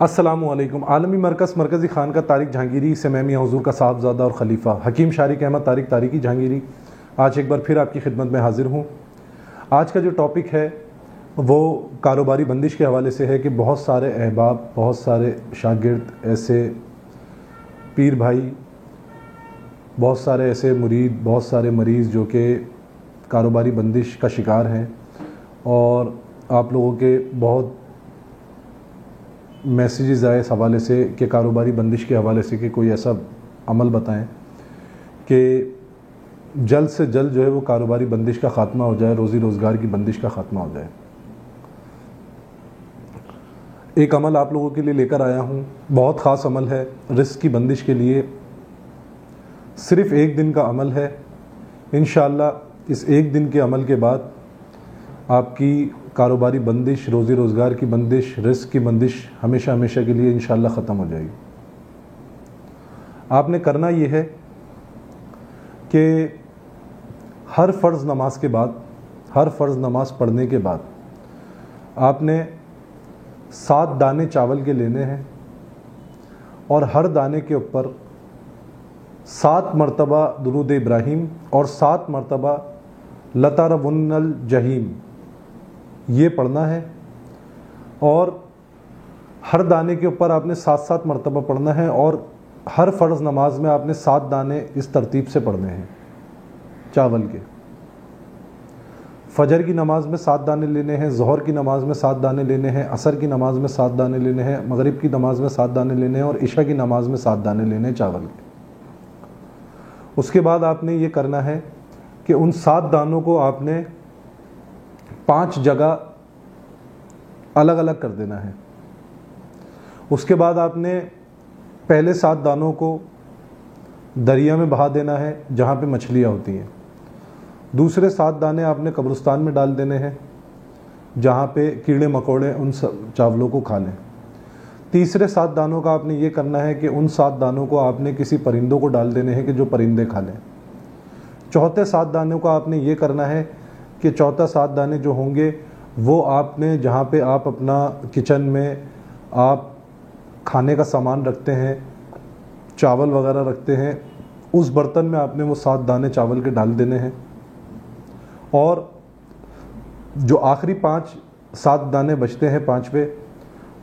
अस्सलामुअलैकुम। आलमी मरकज़ मरकज़ी खान का तारिक जहांगीरी से मैं मियां हुज़ूर का साहबजादा और ख़लीफ़ा हकीम शारिक अहमद तारिक तारिकी जहांगीरी आज एक बार फिर आपकी खिदमत में हाज़िर हूँ। आज का जो टॉपिक है वो कारोबारी बंदिश के हवाले से है कि बहुत सारे अहबाब, बहुत सारे शागिर्द, ऐसे पीर भाई, बहुत सारे ऐसे मुरीद, बहुत सारे मरीज़ जो कि कारोबारी बंदिश का शिकार हैं और आप लोगों के बहुत मैसेजेस आए इस हवाले से कि कारोबारी बंदिश के हवाले से कि कोई ऐसा अमल बताएं कि जल्द से जल्द जो है वो कारोबारी बंदिश का ख़ात्मा हो जाए, रोज़ी रोज़गार की बंदिश का ख़ात्मा हो जाए। एक अमल आप लोगों के लिए लेकर आया हूँ, बहुत ख़ास अमल है। रिस्क की बंदिश के लिए सिर्फ़ एक दिन का अमल है। इंशाअल्लाह इस एक दिन के अमल के बाद आपकी कारोबारी बंदिश, रोज़ी रोज़गार की बंदिश, रिस्क की बंदिश हमेशा हमेशा के लिए इंशाअल्लाह ख़त्म हो जाएगी। आपने करना ये है कि हर फ़र्ज़ नमाज के बाद, हर फ़र्ज़ नमाज पढ़ने के बाद आपने 7 दाने चावल के लेने हैं और हर दाने के ऊपर 7 मरतबा दुरूद इब्राहीम और 7 मरतबा लतारवुन्नल जहीम ये पढ़ना है। और हर दाने के ऊपर आपने 7-7 मरतबा पढ़ना है और हर फ़र्ज़ नमाज में आपने 7 दाने इस तरतीब से पढ़ने हैं चावल के। फजर की नमाज में 7 दाने लेने हैं, ज़ोहर की नमाज में 7 दाने लेने हैं, असर की नमाज में 7 दाने लेने हैं, मगरिब की नमाज में 7 दाने लेने हैं और इशा की नमाज में 7 दाने लेने हैं चावल के। उसके बाद आपने ये करना है कि उन 7 दानों को आपने 5 जगह अलग अलग कर देना है। उसके बाद आपने पहले 7 दानों को दरिया में बहा देना है जहाँ पे मछलियाँ होती हैं। दूसरे 7 दाने आपने कब्रिस्तान में डाल देने हैं जहाँ पे कीड़े मकोड़े उन चावलों को खा लें। तीसरे 7 दानों का आपने ये करना है कि उन 7 दानों को आपने किसी परिंदों को डाल देने हैं कि जो परिंदे खा लें। चौथे 7 दानों का आपने ये करना है कि चौथा 7 दाने जो होंगे वो आपने जहाँ पे आप अपना किचन में आप खाने का सामान रखते हैं, चावल वगैरह रखते हैं, उस बर्तन में आपने वो 7 दाने चावल के डाल देने हैं। और जो आखिरी 7 दाने बचते हैं 5वें,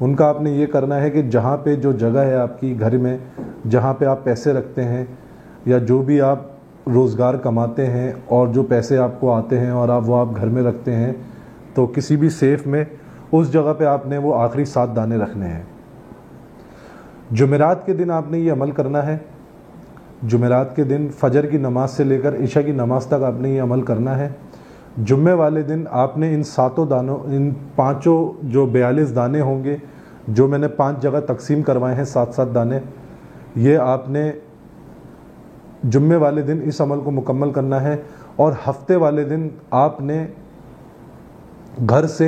उनका आपने ये करना है कि जहाँ पे जो जगह है आपकी घर में, जहाँ पे आप पैसे रखते हैं या जो भी आप रोज़गार कमाते हैं और जो पैसे आपको आते हैं और आप घर में रखते हैं, तो किसी भी सेफ में उस जगह पे आपने वो आखिरी 7 दाने रखने हैं। जुमेरात के दिन आपने ये अमल करना है। जुमेरात के दिन फजर की नमाज से लेकर इशा की नमाज तक आपने ये अमल करना है। जुम्मे वाले दिन आपने इन 7 दानों, इन 5 जो 42 दाने होंगे जो मैंने 5 जगह तकसीम करवाए हैं 7-7 दाने, ये आपने जुम्मे वाले दिन इस अमल को मुकम्मल करना है। और हफ्ते वाले दिन आपने घर से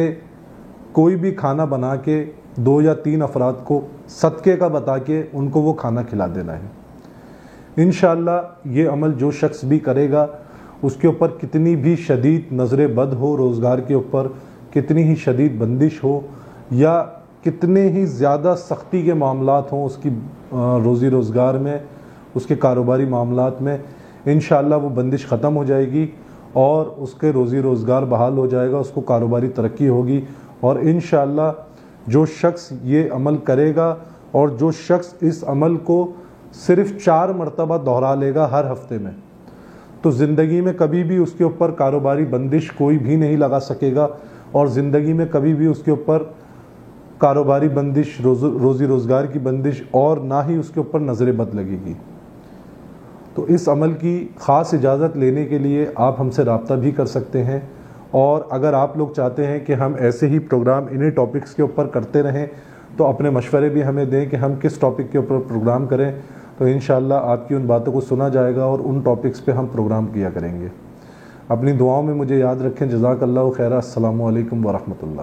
कोई भी खाना बना के 2 या 3 अफराद को सदक़े का बता के उनको वो खाना खिला देना है। इंशाअल्लाह ये अमल जो शख्स भी करेगा, उसके ऊपर कितनी भी शदीद नज़र बद हो, रोज़गार के ऊपर कितनी ही शदीद बंदिश हो या कितने ही ज़्यादा सख्ती के मामलात हों उसकी रोज़ी रोज़गार में, उसके कारोबारी मामलात में, इंशाअल्लाह वो बंदिश ख़त्म हो जाएगी और उसके रोज़ी रोज़गार बहाल हो जाएगा, उसको कारोबारी तरक्की होगी। और इंशाअल्लाह जो शख्स ये अमल करेगा और जो शख्स इस अमल को सिर्फ़ 4 मरतबा दोहरा लेगा हर हफ्ते में, तो ज़िंदगी में कभी भी उसके ऊपर कारोबारी बंदिश कोई भी नहीं लगा सकेगा और ज़िंदगी में कभी भी उसके ऊपर कारोबारी बंदिश, रोज़ी रोज़गार की बंदिश और ना ही उसके ऊपर नज़र बद लगेगी। तो इस अमल की ख़ास इजाज़त लेने के लिए आप हमसे रब्ता भी कर सकते हैं। और अगर आप लोग चाहते हैं कि हम ऐसे ही प्रोग्राम इन्हीं टॉपिक्स के ऊपर करते रहें, तो अपने मशवरे भी हमें दें कि हम किस टॉपिक के ऊपर प्रोग्राम करें, तो इंशाअल्लाह आपकी उन बातों को सुना जाएगा और उन टॉपिक्स पे हम प्रोग्राम किया करेंगे। अपनी दुआओं में मुझे याद रखें। जज़ाकल्लाहु खैरा। अस्सलामु अलैकुम व रहमतुल्लाह।